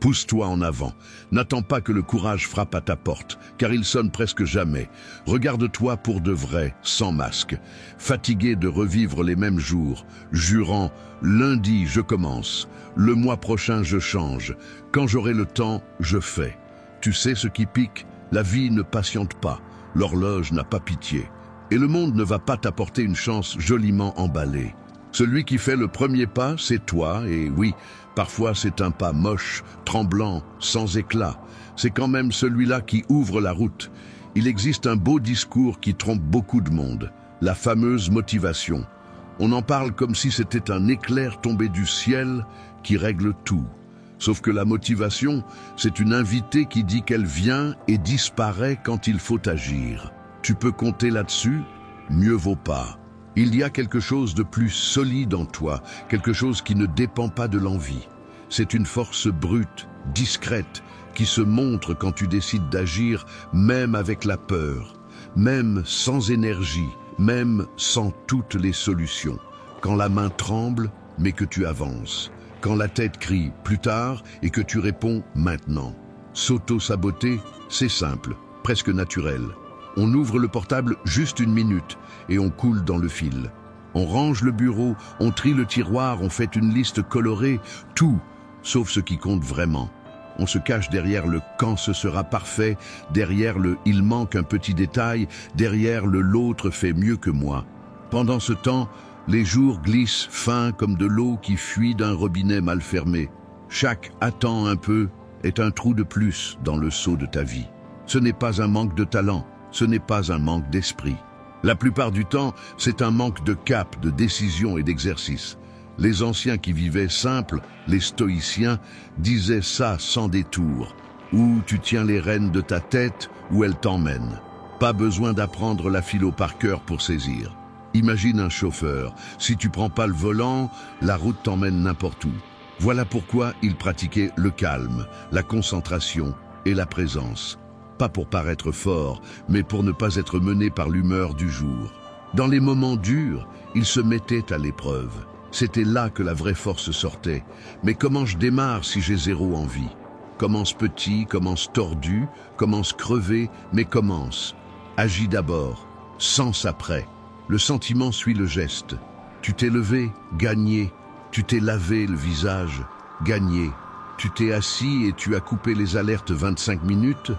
Pousse-toi en avant. N'attends pas que le courage frappe à ta porte, car il sonne presque jamais. Regarde-toi pour de vrai, sans masque. Fatigué de revivre les mêmes jours, jurant « Lundi, je commence. Le mois prochain, je change. Quand j'aurai le temps, je fais. » Tu sais ce qui pique? La vie ne patiente pas. L'horloge n'a pas pitié. Et le monde ne va pas t'apporter une chance joliment emballée. Celui qui fait le premier pas, c'est toi, et oui, parfois c'est un pas moche, tremblant, sans éclat. C'est quand même celui-là qui ouvre la route. Il existe un beau discours qui trompe beaucoup de monde, la fameuse motivation. On en parle comme si c'était un éclair tombé du ciel qui règle tout. Sauf que la motivation, c'est une invitée qui dit qu'elle vient et disparaît quand il faut agir. Tu peux compter là-dessus? Mieux vaut pas. Il y a quelque chose de plus solide en toi, quelque chose qui ne dépend pas de l'envie. C'est une force brute, discrète, qui se montre quand tu décides d'agir, même avec la peur, même sans énergie, même sans toutes les solutions. Quand la main tremble, mais que tu avances. Quand la tête crie « plus tard » et que tu réponds « maintenant ». S'auto-saboter, c'est simple, presque naturel. On ouvre le portable juste une minute et on coule dans le fil. On range le bureau, on trie le tiroir, on fait une liste colorée, tout, sauf ce qui compte vraiment. On se cache derrière le « quand ce sera parfait », derrière le « il manque un petit détail », derrière le « l'autre fait mieux que moi ». Pendant ce temps, les jours glissent fins comme de l'eau qui fuit d'un robinet mal fermé. Chaque « attends un peu » est un trou de plus dans le seau de ta vie. Ce n'est pas un manque de talent, ce n'est pas un manque d'esprit. La plupart du temps, c'est un manque de cap, de décision et d'exercice. Les anciens qui vivaient simple, les stoïciens, disaient ça sans détour. Ou tu tiens les rênes de ta tête, ou elles t'emmènent. Pas besoin d'apprendre la philo par cœur pour saisir. Imagine un chauffeur. Si tu prends pas le volant, la route t'emmène n'importe où. Voilà pourquoi il pratiquait le calme, la concentration et la présence. Pas pour paraître fort, mais pour ne pas être mené par l'humeur du jour. Dans les moments durs, il se mettait à l'épreuve. C'était là que la vraie force sortait. Mais comment je démarre si j'ai zéro envie? Commence petit, commence tordu, commence crevé, mais commence. Agis d'abord, sens après. Le sentiment suit le geste. Tu t'es levé, gagné. Tu t'es lavé le visage, gagné. Tu t'es assis et tu as coupé les alertes 25 minutes,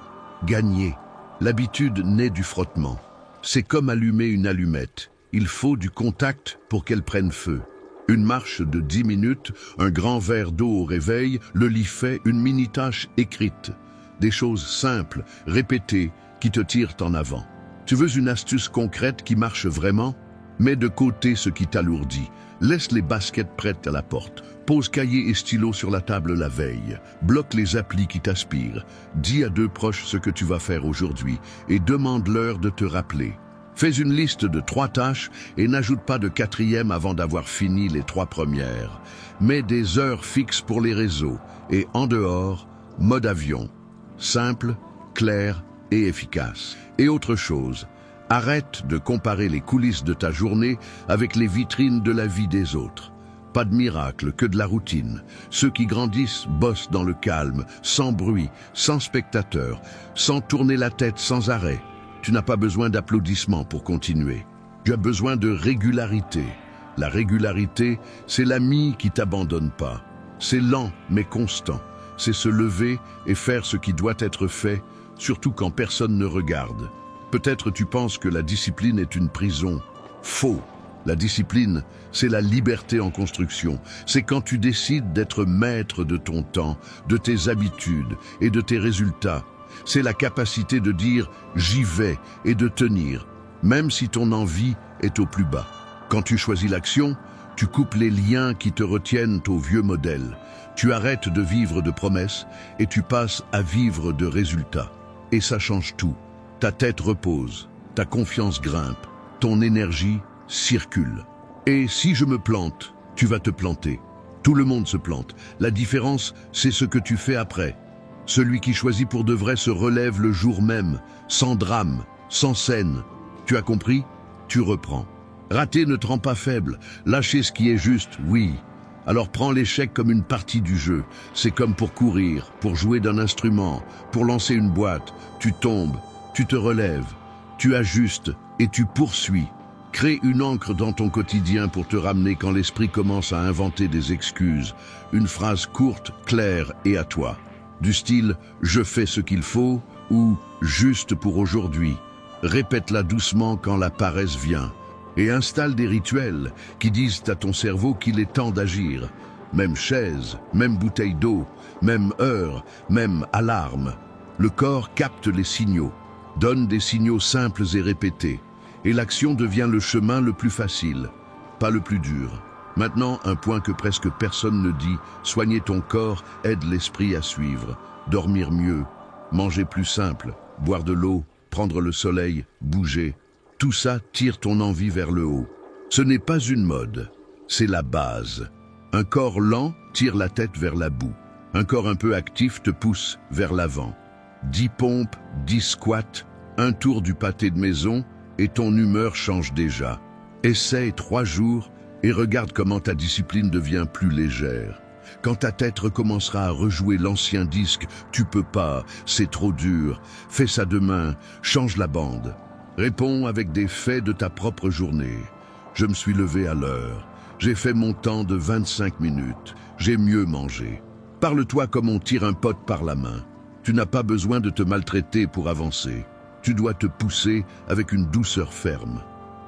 gagné. L'habitude naît du frottement. C'est comme allumer une allumette. Il faut du contact pour qu'elle prenne feu. Une marche de 10 minutes, un grand verre d'eau au réveil, le lit fait, une mini-tâche écrite. Des choses simples, répétées, qui te tirent en avant. Tu veux une astuce concrète qui marche vraiment? Mets de côté ce qui t'alourdit. Laisse les baskets prêtes à la porte. Pose cahier et stylo sur la table la veille. Bloque les applis qui t'aspirent. Dis à 2 proches ce que tu vas faire aujourd'hui et demande-leur de te rappeler. Fais une liste de 3 tâches et n'ajoute pas de 4e avant d'avoir fini les 3 premières. Mets des heures fixes pour les réseaux et en dehors, mode avion. Simple, clair et efficace. Et autre chose, arrête de comparer les coulisses de ta journée avec les vitrines de la vie des autres. Pas de miracle, que de la routine. Ceux qui grandissent bossent dans le calme, sans bruit, sans spectateurs, sans tourner la tête sans arrêt. Tu n'as pas besoin d'applaudissements pour continuer. Tu as besoin de régularité. La régularité, c'est l'ami qui t'abandonne pas. C'est lent mais constant. C'est se lever et faire ce qui doit être fait, surtout quand personne ne regarde. Peut-être tu penses que la discipline est une prison. Faux. La discipline, c'est la liberté en construction. C'est quand tu décides d'être maître de ton temps, de tes habitudes et de tes résultats. C'est la capacité de dire « j'y vais » et de tenir, même si ton envie est au plus bas. Quand tu choisis l'action, tu coupes les liens qui te retiennent au vieux modèle. Tu arrêtes de vivre de promesses et tu passes à vivre de résultats. Et ça change tout. Ta tête repose, ta confiance grimpe, ton énergie circule. Et si je me plante, tu vas te planter. Tout le monde se plante. La différence, c'est ce que tu fais après. Celui qui choisit pour de vrai se relève le jour même, sans drame, sans scène. Tu as compris? Tu reprends. Rater ne te rend pas faible. Lâcher ce qui est juste, oui. Alors prends l'échec comme une partie du jeu. C'est comme pour courir, pour jouer d'un instrument, pour lancer une boîte. Tu tombes, tu te relèves, tu ajustes et tu poursuis. Crée une ancre dans ton quotidien pour te ramener quand l'esprit commence à inventer des excuses. Une phrase courte, claire et à toi. Du style « je fais ce qu'il faut » ou « juste pour aujourd'hui ». Répète-la doucement quand la paresse vient. Et installe des rituels qui disent à ton cerveau qu'il est temps d'agir. Même chaise, même bouteille d'eau, même heure, même alarme. Le corps capte les signaux, donne des signaux simples et répétés. Et l'action devient le chemin le plus facile, pas le plus dur. Maintenant, un point que presque personne ne dit, soigner ton corps aide l'esprit à suivre. Dormir mieux, manger plus simple, boire de l'eau, prendre le soleil, bouger. Tout ça tire ton envie vers le haut. Ce n'est pas une mode, c'est la base. Un corps lent tire la tête vers la boue. Un corps un peu actif te pousse vers l'avant. 10 pompes, 10 squats, un tour du pâté de maison et ton humeur change déjà. Essaye 3 jours et regarde comment ta discipline devient plus légère. Quand ta tête recommencera à rejouer l'ancien disque, tu peux pas, c'est trop dur, fais ça demain, change la bande. Réponds avec des faits de ta propre journée. Je me suis levé à l'heure. J'ai fait mon temps de 25 minutes. J'ai mieux mangé. Parle-toi comme on tire un pote par la main. Tu n'as pas besoin de te maltraiter pour avancer. Tu dois te pousser avec une douceur ferme.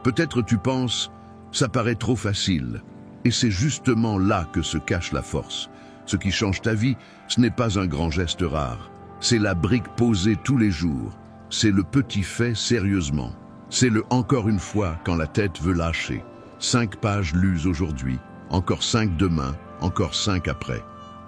Peut-être tu penses, ça paraît trop facile. Et c'est justement là que se cache la force. Ce qui change ta vie, ce n'est pas un grand geste rare. C'est la brique posée tous les jours. C'est le petit fait sérieusement. C'est le encore une fois quand la tête veut lâcher. 5 pages lues aujourd'hui, encore 5 demain, encore 5 après.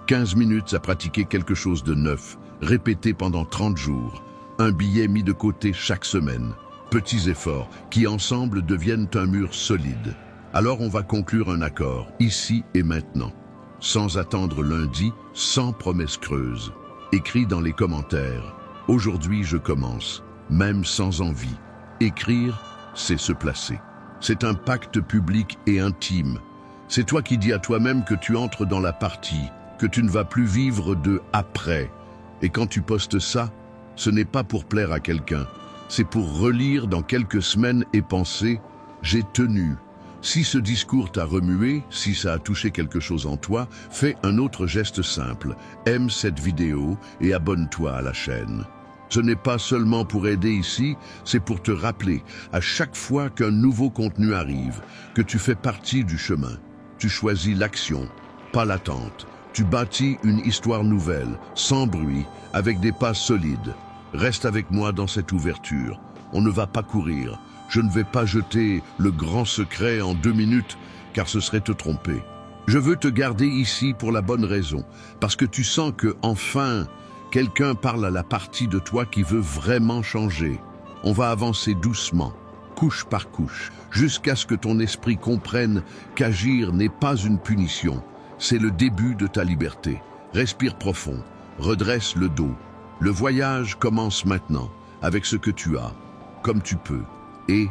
15 minutes à pratiquer quelque chose de neuf, répété pendant 30 jours. Un billet mis de côté chaque semaine. Petits efforts qui ensemble deviennent un mur solide. Alors on va conclure un accord, ici et maintenant. Sans attendre lundi, sans promesse creuse. Écris dans les commentaires. Aujourd'hui, je commence, même sans envie. Écrire, c'est se placer. C'est un pacte public et intime. C'est toi qui dis à toi-même que tu entres dans la partie, que tu ne vas plus vivre de après. Et quand tu postes ça, ce n'est pas pour plaire à quelqu'un. C'est pour relire dans quelques semaines et penser « j'ai tenu ». Si ce discours t'a remué, si ça a touché quelque chose en toi, fais un autre geste simple. Aime cette vidéo et abonne-toi à la chaîne. Ce n'est pas seulement pour aider ici, c'est pour te rappeler, à chaque fois qu'un nouveau contenu arrive, que tu fais partie du chemin. Tu choisis l'action, pas l'attente. Tu bâtis une histoire nouvelle, sans bruit, avec des pas solides. Reste avec moi dans cette ouverture. On ne va pas courir. Je ne vais pas jeter le grand secret en 2 minutes, car ce serait te tromper. Je veux te garder ici pour la bonne raison, parce que tu sens que, enfin, quelqu'un parle à la partie de toi qui veut vraiment changer. On va avancer doucement, couche par couche, jusqu'à ce que ton esprit comprenne qu'agir n'est pas une punition. C'est le début de ta liberté. Respire profond, redresse le dos. Le voyage commence maintenant, avec ce que tu as, comme tu peux. Et,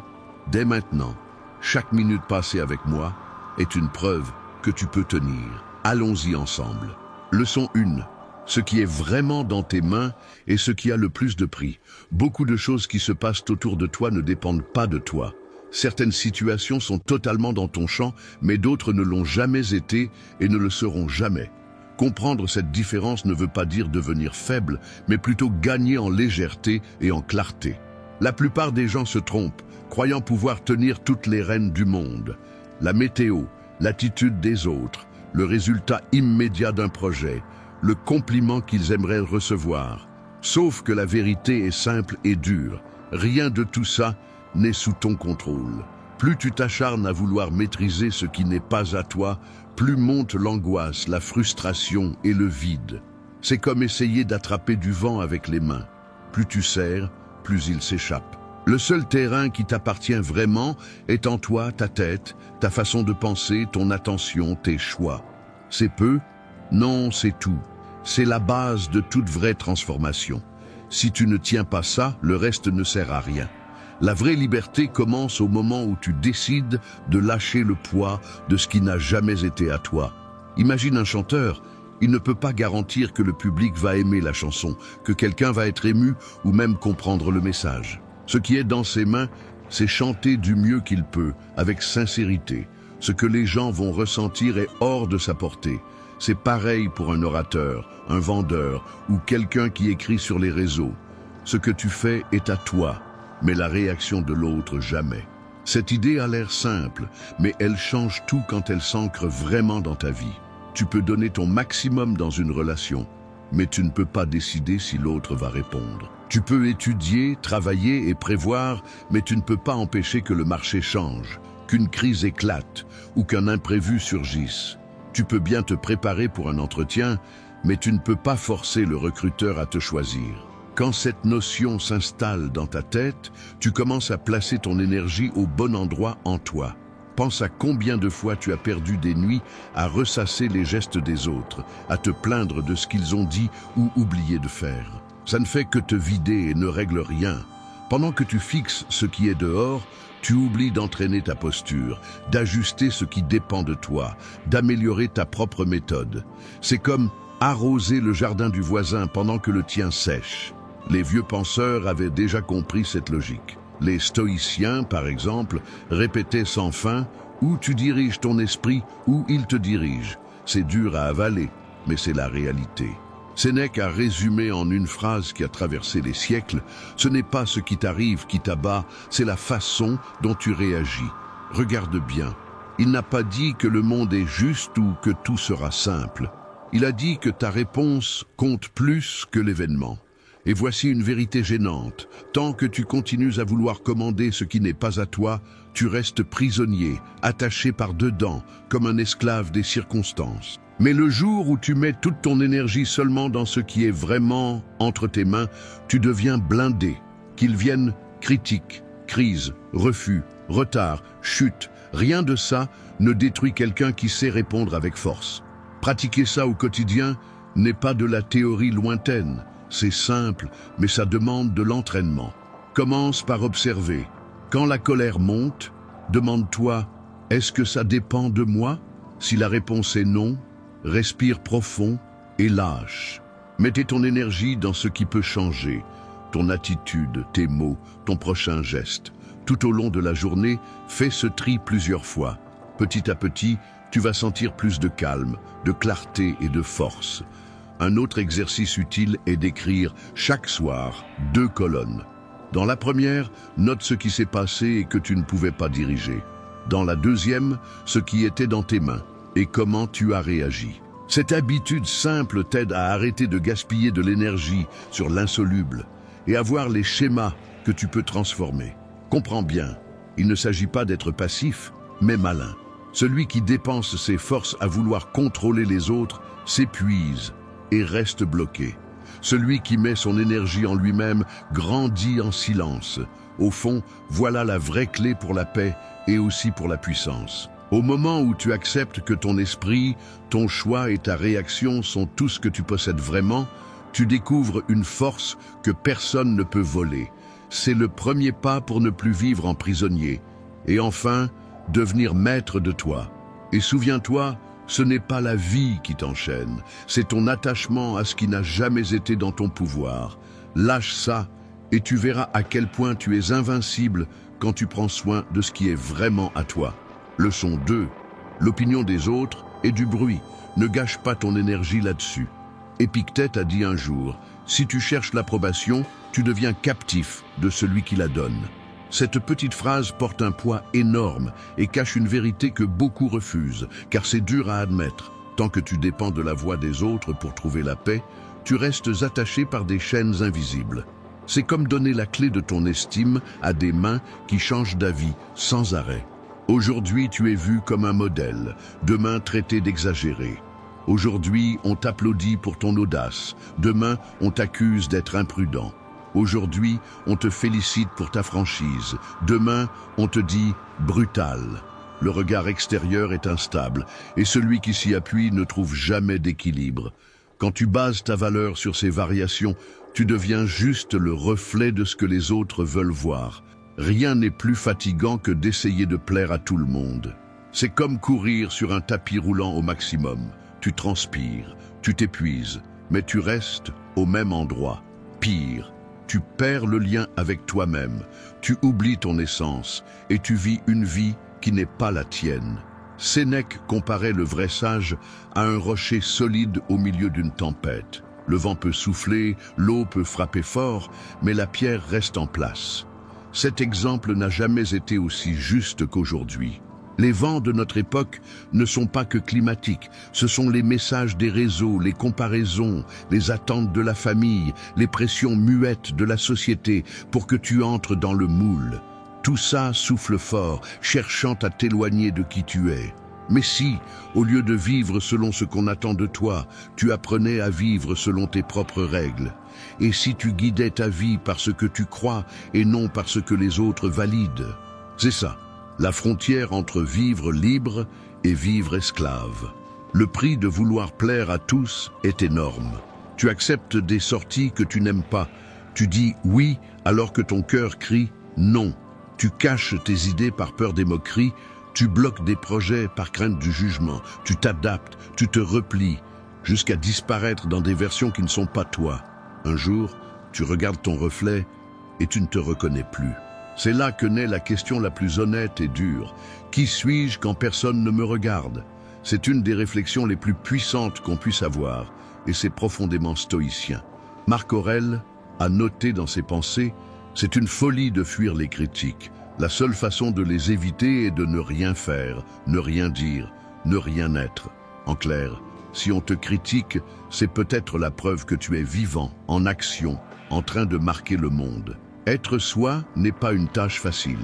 dès maintenant, chaque minute passée avec moi est une preuve que tu peux tenir. Allons-y ensemble. Leçon 1. Ce qui est vraiment dans tes mains est ce qui a le plus de prix. Beaucoup de choses qui se passent autour de toi ne dépendent pas de toi. Certaines situations sont totalement dans ton champ, mais d'autres ne l'ont jamais été et ne le seront jamais. Comprendre cette différence ne veut pas dire devenir faible, mais plutôt gagner en légèreté et en clarté. La plupart des gens se trompent, croyant pouvoir tenir toutes les rênes du monde. La météo, l'attitude des autres, le résultat immédiat d'un projet, le compliment qu'ils aimeraient recevoir. Sauf que la vérité est simple et dure. Rien de tout ça n'est sous ton contrôle. Plus tu t'acharnes à vouloir maîtriser ce qui n'est pas à toi, plus monte l'angoisse, la frustration et le vide. C'est comme essayer d'attraper du vent avec les mains. Plus tu serres, plus il s'échappe. Le seul terrain qui t'appartient vraiment est en toi, ta tête, ta façon de penser, ton attention, tes choix. C'est peu? Non, c'est tout. C'est la base de toute vraie transformation. Si tu ne tiens pas ça, le reste ne sert à rien. La vraie liberté commence au moment où tu décides de lâcher le poids de ce qui n'a jamais été à toi. Imagine un chanteur, il ne peut pas garantir que le public va aimer la chanson, que quelqu'un va être ému ou même comprendre le message. Ce qui est dans ses mains, c'est chanter du mieux qu'il peut, avec sincérité. Ce que les gens vont ressentir est hors de sa portée. C'est pareil pour un orateur, un vendeur ou quelqu'un qui écrit sur les réseaux. Ce que tu fais est à toi, mais la réaction de l'autre jamais. Cette idée a l'air simple, mais elle change tout quand elle s'ancre vraiment dans ta vie. Tu peux donner ton maximum dans une relation, mais tu ne peux pas décider si l'autre va répondre. Tu peux étudier, travailler et prévoir, mais tu ne peux pas empêcher que le marché change, qu'une crise éclate ou qu'un imprévu surgisse. Tu peux bien te préparer pour un entretien, mais tu ne peux pas forcer le recruteur à te choisir. Quand cette notion s'installe dans ta tête, tu commences à placer ton énergie au bon endroit en toi. Pense à combien de fois tu as perdu des nuits à ressasser les gestes des autres, à te plaindre de ce qu'ils ont dit ou oublié de faire. Ça ne fait que te vider et ne règle rien. Pendant que tu fixes ce qui est dehors, tu oublies d'entraîner ta posture, d'ajuster ce qui dépend de toi, d'améliorer ta propre méthode. C'est comme arroser le jardin du voisin pendant que le tien sèche. Les vieux penseurs avaient déjà compris cette logique. Les stoïciens, par exemple, répétaient sans fin « où tu diriges ton esprit, où il te dirige ». C'est dur à avaler, mais c'est la réalité. Sénèque a résumé en une phrase qui a traversé les siècles « Ce n'est pas ce qui t'arrive qui t'abat, c'est la façon dont tu réagis. Regarde bien. Il n'a pas dit que le monde est juste ou que tout sera simple. Il a dit que ta réponse compte plus que l'événement. Et voici une vérité gênante. Tant que tu continues à vouloir commander ce qui n'est pas à toi, tu restes prisonnier, attaché par dedans, comme un esclave des circonstances. Mais le jour où tu mets toute ton énergie seulement dans ce qui est vraiment entre tes mains, tu deviens blindé. Qu'ils viennent critique, crise, refus, retard, chute, rien de ça ne détruit quelqu'un qui sait répondre avec force. Pratiquer ça au quotidien n'est pas de la théorie lointaine. C'est simple, mais ça demande de l'entraînement. Commence par observer. Quand la colère monte, demande-toi, est-ce que ça dépend de moi? Si la réponse est non, respire profond et lâche. Mettez ton énergie dans ce qui peut changer. Ton attitude, tes mots, ton prochain geste. Tout au long de la journée, fais ce tri plusieurs fois. Petit à petit, tu vas sentir plus de calme, de clarté et de force. Un autre exercice utile est d'écrire chaque soir 2 colonnes. Dans la première, note ce qui s'est passé et que tu ne pouvais pas diriger. Dans la deuxième, ce qui était dans tes mains et comment tu as réagi. Cette habitude simple t'aide à arrêter de gaspiller de l'énergie sur l'insoluble et à voir les schémas que tu peux transformer. Comprends bien, il ne s'agit pas d'être passif, mais malin. Celui qui dépense ses forces à vouloir contrôler les autres s'épuise et reste bloqué. Celui qui met son énergie en lui-même grandit en silence. Au fond, voilà la vraie clé pour la paix et aussi pour la puissance. Au moment où tu acceptes que ton esprit, ton choix et ta réaction sont tout ce que tu possèdes vraiment, tu découvres une force que personne ne peut voler. C'est le premier pas pour ne plus vivre en prisonnier. Et enfin, devenir maître de toi. Et souviens-toi, ce n'est pas la vie qui t'enchaîne, c'est ton attachement à ce qui n'a jamais été dans ton pouvoir. Lâche ça et tu verras à quel point tu es invincible quand tu prends soin de ce qui est vraiment à toi. Leçon 2. L'opinion des autres et du bruit. Ne gâche pas ton énergie là-dessus. Épictète a dit un jour, si tu cherches l'approbation, tu deviens captif de celui qui la donne. Cette petite phrase porte un poids énorme et cache une vérité que beaucoup refusent, car c'est dur à admettre. Tant que tu dépends de la voix des autres pour trouver la paix, tu restes attaché par des chaînes invisibles. C'est comme donner la clé de ton estime à des mains qui changent d'avis sans arrêt. Aujourd'hui, tu es vu comme un modèle, demain traité d'exagéré. Aujourd'hui, on t'applaudit pour ton audace, demain, on t'accuse d'être imprudent. Aujourd'hui, on te félicite pour ta franchise. Demain, on te dit « brutal ». Le regard extérieur est instable et celui qui s'y appuie ne trouve jamais d'équilibre. Quand tu bases ta valeur sur ces variations, tu deviens juste le reflet de ce que les autres veulent voir. Rien n'est plus fatigant que d'essayer de plaire à tout le monde. C'est comme courir sur un tapis roulant au maximum. Tu transpires, tu t'épuises, mais tu restes au même endroit. Pire, tu perds le lien avec toi-même, tu oublies ton essence et tu vis une vie qui n'est pas la tienne. Sénèque comparait le vrai sage à un rocher solide au milieu d'une tempête. Le vent peut souffler, l'eau peut frapper fort, mais la pierre reste en place. Cet exemple n'a jamais été aussi juste qu'aujourd'hui. Les vents de notre époque ne sont pas que climatiques, ce sont les messages des réseaux, les comparaisons, les attentes de la famille, les pressions muettes de la société pour que tu entres dans le moule. Tout ça souffle fort, cherchant à t'éloigner de qui tu es. Mais si, au lieu de vivre selon ce qu'on attend de toi, tu apprenais à vivre selon tes propres règles, et si tu guidais ta vie par ce que tu crois et non par ce que les autres valident, c'est ça. La frontière entre vivre libre et vivre esclave. Le prix de vouloir plaire à tous est énorme. Tu acceptes des sorties que tu n'aimes pas. Tu dis oui alors que ton cœur crie non. Tu caches tes idées par peur des moqueries. Tu bloques des projets par crainte du jugement. Tu t'adaptes, tu te replies, jusqu'à disparaître dans des versions qui ne sont pas toi. Un jour, tu regardes ton reflet et tu ne te reconnais plus. C'est là que naît la question la plus honnête et dure. Qui suis-je quand personne ne me regarde? C'est une des réflexions les plus puissantes qu'on puisse avoir, et c'est profondément stoïcien. Marc Aurèle a noté dans ses pensées, c'est une folie de fuir les critiques. La seule façon de les éviter est de ne rien faire, ne rien dire, ne rien être. En clair, si on te critique, c'est peut-être la preuve que tu es vivant, en action, en train de marquer le monde. Être soi n'est pas une tâche facile.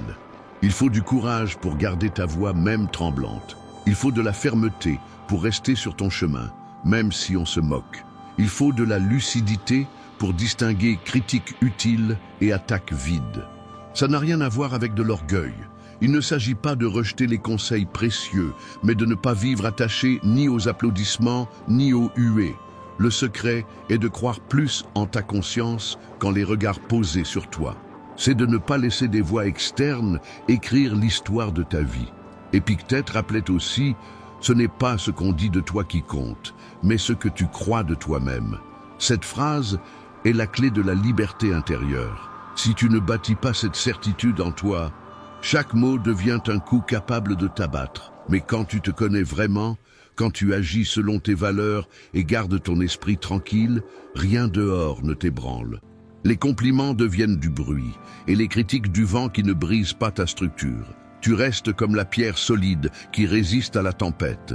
Il faut du courage pour garder ta voix même tremblante. Il faut de la fermeté pour rester sur ton chemin, même si on se moque. Il faut de la lucidité pour distinguer critique utile et attaque vide. Ça n'a rien à voir avec de l'orgueil. Il ne s'agit pas de rejeter les conseils précieux, mais de ne pas vivre attaché ni aux applaudissements, ni aux huées. Le secret est de croire plus en ta conscience qu'en les regards posés sur toi. C'est de ne pas laisser des voix externes écrire l'histoire de ta vie. Épictète rappelait aussi, ce n'est pas ce qu'on dit de toi qui compte, mais ce que tu crois de toi-même. Cette phrase est la clé de la liberté intérieure. Si tu ne bâtis pas cette certitude en toi, chaque mot devient un coup capable de t'abattre. Mais quand tu te connais vraiment, quand tu agis selon tes valeurs et gardes ton esprit tranquille, rien dehors ne t'ébranle. Les compliments deviennent du bruit et les critiques du vent qui ne brisent pas ta structure. Tu restes comme la pierre solide qui résiste à la tempête.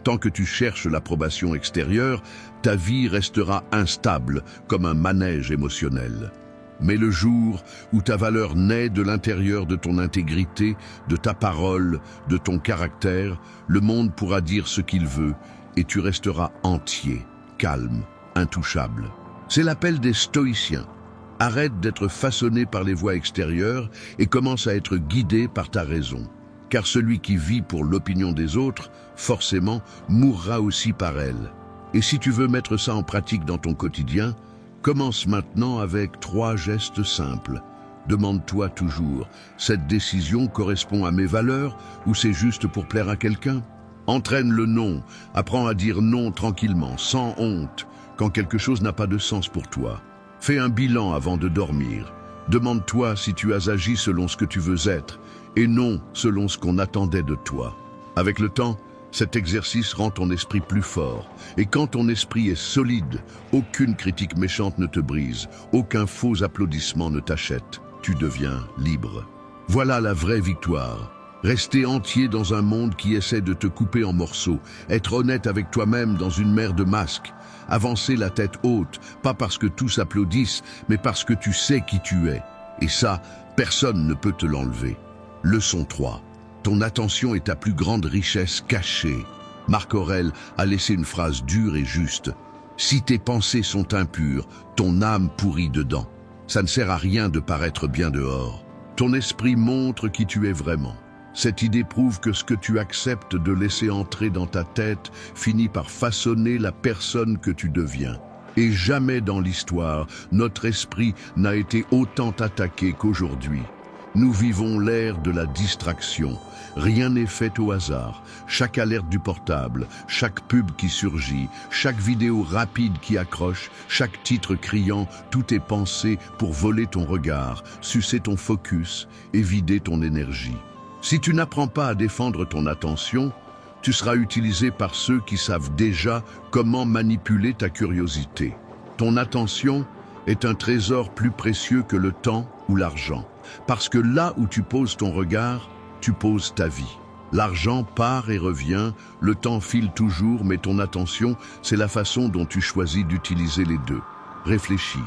Tant que tu cherches l'approbation extérieure, ta vie restera instable comme un manège émotionnel. Mais le jour où ta valeur naît de l'intérieur de ton intégrité, de ta parole, de ton caractère, le monde pourra dire ce qu'il veut et tu resteras entier, calme, intouchable. C'est l'appel des stoïciens. Arrête d'être façonné par les voies extérieures et commence à être guidé par ta raison. Car celui qui vit pour l'opinion des autres, forcément, mourra aussi par elle. Et si tu veux mettre ça en pratique dans ton quotidien, commence maintenant avec 3 gestes simples. Demande-toi toujours, cette décision correspond à mes valeurs ou c'est juste pour plaire à quelqu'un? Entraîne le non, apprends à dire non tranquillement, sans honte, quand quelque chose n'a pas de sens pour toi. Fais un bilan avant de dormir. Demande-toi si tu as agi selon ce que tu veux être et non selon ce qu'on attendait de toi. Avec le temps, cet exercice rend ton esprit plus fort. Et quand ton esprit est solide, aucune critique méchante ne te brise, aucun faux applaudissement ne t'achète. Tu deviens libre. Voilà la vraie victoire. Rester entier dans un monde qui essaie de te couper en morceaux. Être honnête avec toi-même dans une mer de masques. Avancer la tête haute, pas parce que tous applaudissent, mais parce que tu sais qui tu es. Et ça, personne ne peut te l'enlever. Leçon 3. Ton attention est ta plus grande richesse cachée. Marc Aurèle a laissé une phrase dure et juste. Si tes pensées sont impures, ton âme pourrit dedans. Ça ne sert à rien de paraître bien dehors. Ton esprit montre qui tu es vraiment. Cette idée prouve que ce que tu acceptes de laisser entrer dans ta tête finit par façonner la personne que tu deviens. Et jamais dans l'histoire, notre esprit n'a été autant attaqué qu'aujourd'hui. Nous vivons l'ère de la distraction. Rien n'est fait au hasard. Chaque alerte du portable, chaque pub qui surgit, chaque vidéo rapide qui accroche, chaque titre criant, tout est pensé pour voler ton regard, sucer ton focus et vider ton énergie. Si tu n'apprends pas à défendre ton attention, tu seras utilisé par ceux qui savent déjà comment manipuler ta curiosité. Ton attention est un trésor plus précieux que le temps ou l'argent. Parce que là où tu poses ton regard, tu poses ta vie. L'argent part et revient, le temps file toujours, mais ton attention, c'est la façon dont tu choisis d'utiliser les deux. Réfléchis.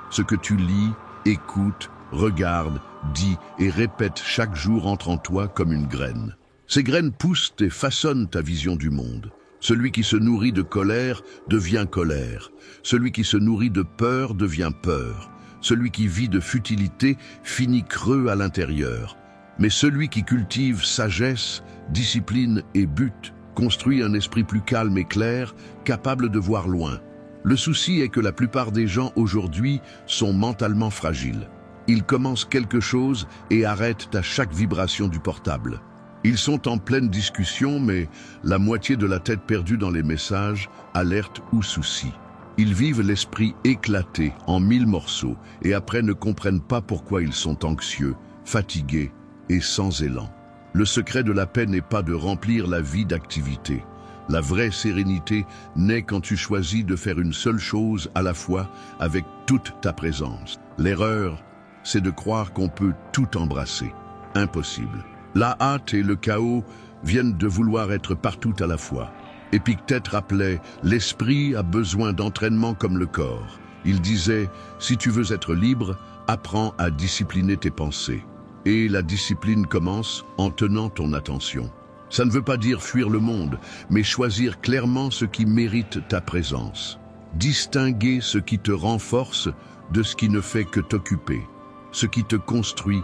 Ce que tu lis, écoutes, regardes, dis et répètes chaque jour entre en toi comme une graine. Ces graines poussent et façonnent ta vision du monde. Celui qui se nourrit de colère devient colère. Celui qui se nourrit de peur devient peur. Celui qui vit de futilité finit creux à l'intérieur. Mais celui qui cultive sagesse, discipline et but construit un esprit plus calme et clair, capable de voir loin. Le souci est que la plupart des gens aujourd'hui sont mentalement fragiles. Ils commencent quelque chose et arrêtent à chaque vibration du portable. Ils sont en pleine discussion, mais la moitié de la tête perdue dans les messages, alertes ou soucis. Ils vivent l'esprit éclaté en 1000 morceaux et après ne comprennent pas pourquoi ils sont anxieux, fatigués et sans élan. Le secret de la paix n'est pas de remplir la vie d'activités. La vraie sérénité naît quand tu choisis de faire une seule chose à la fois avec toute ta présence. L'erreur, c'est de croire qu'on peut tout embrasser. Impossible. La hâte et le chaos viennent de vouloir être partout à la fois. Épictète rappelait « L'esprit a besoin d'entraînement comme le corps ». Il disait « Si tu veux être libre, apprends à discipliner tes pensées ». Et la discipline commence en tenant ton attention. Ça ne veut pas dire fuir le monde, mais choisir clairement ce qui mérite ta présence. Distinguer ce qui te renforce de ce qui ne fait que t'occuper, ce qui te construit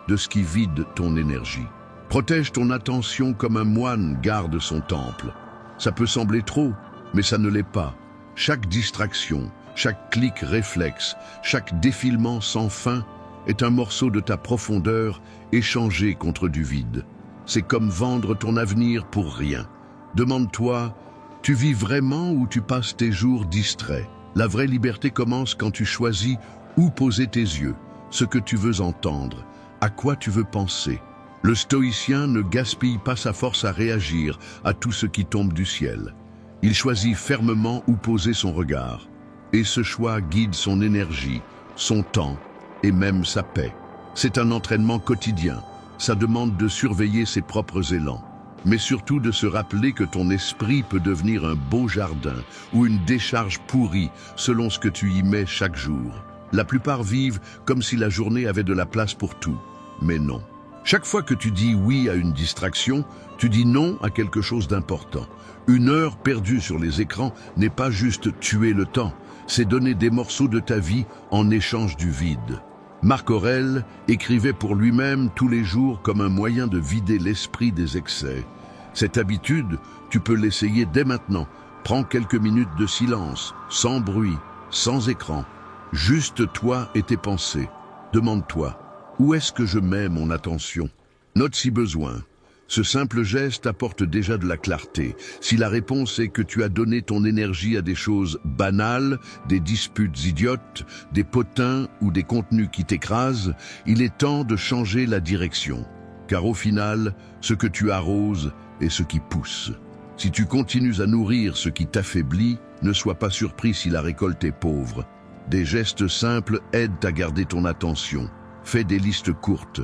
de ce qui vide ton énergie. Protège ton attention comme un moine garde son temple. Ça peut sembler trop, mais ça ne l'est pas. Chaque distraction, chaque clic réflexe, chaque défilement sans fin est un morceau de ta profondeur échangé contre du vide. C'est comme vendre ton avenir pour rien. Demande-toi, tu vis vraiment ou tu passes tes jours distraits? La vraie liberté commence quand tu choisis où poser tes yeux, ce que tu veux entendre, à quoi tu veux penser. Le stoïcien ne gaspille pas sa force à réagir à tout ce qui tombe du ciel. Il choisit fermement où poser son regard. Et ce choix guide son énergie, son temps et même sa paix. C'est un entraînement quotidien. Ça demande de surveiller ses propres élans, mais surtout de se rappeler que ton esprit peut devenir un beau jardin ou une décharge pourrie selon ce que tu y mets chaque jour. La plupart vivent comme si la journée avait de la place pour tout, mais non. Chaque fois que tu dis oui à une distraction, tu dis non à quelque chose d'important. Une heure perdue sur les écrans n'est pas juste tuer le temps, c'est donner des morceaux de ta vie en échange du vide. Marc Aurèle écrivait pour lui-même tous les jours comme un moyen de vider l'esprit des excès. Cette habitude, tu peux l'essayer dès maintenant. Prends quelques minutes de silence, sans bruit, sans écran. Juste toi et tes pensées. Demande-toi, où est-ce que je mets mon attention? Note si besoin. Ce simple geste apporte déjà de la clarté. Si la réponse est que tu as donné ton énergie à des choses banales, des disputes idiotes, des potins ou des contenus qui t'écrasent, il est temps de changer la direction. Car au final, ce que tu arroses est ce qui pousse. Si tu continues à nourrir ce qui t'affaiblit, ne sois pas surpris si la récolte est pauvre. Des gestes simples aident à garder ton attention. Fais des listes courtes.